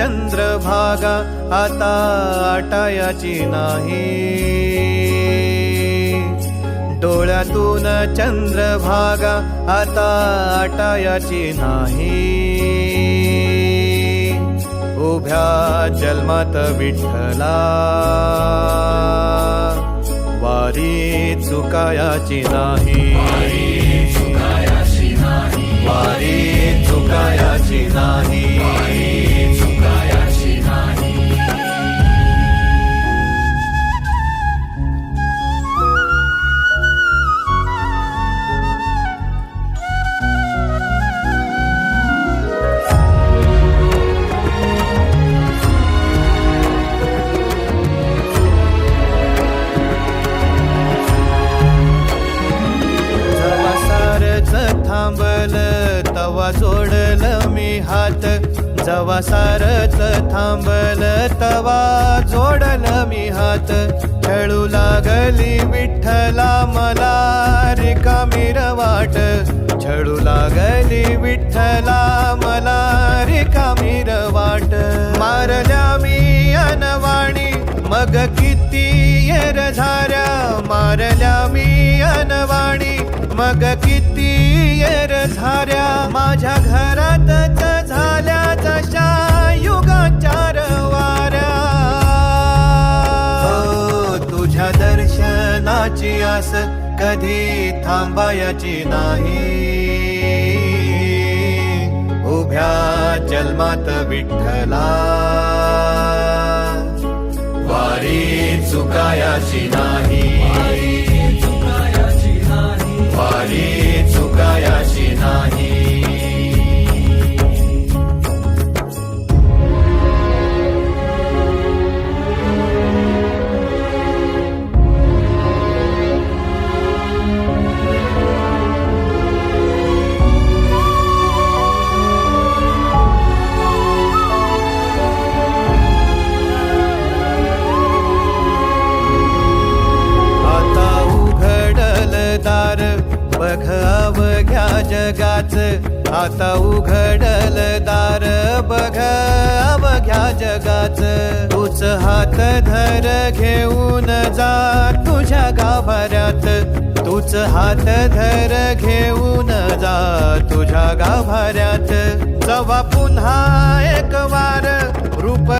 चंद्रभागा आता आटायाची नाही, डोळ्यातून चंद्रभागा आता आटायाची नाही। उभ्या जन्मात विठ्ठला वारी चुकायाची नाही, वारी चुकायाची नाही। थांबल तवा जोडल मी हात, जवा सारच थांबल तवा जोडल मी हात। खेळू लागली विठ्ठला मला रिकामी वाट, छळू लागली विठ्ठला मला रिकामी वाट। मारल्या मी अनवाणी मग किती येर झाऱ्या, मारल्या मी अनवाणी मग किती येर झाऱ्या। माझ्या घरातच झाल्या जशा युगांच्या वाऱ्या। तुझ्या दर्शनाची आस कधी थांबायची नाही, उभ्या जन्मात विठ्ठला वारी चुकायाची नाही, वारी चुकायाची नाही। बघ अवघ्या जगाच आता उघडल दार, बघ अवघ्या जगाच। तूच हात धर घेऊन जा तुझ्या गाभाऱ्यात, तूच हात धर घेऊन जा तुझ्या गाभाऱ्यात। जवा पुन्हा एक वार रूप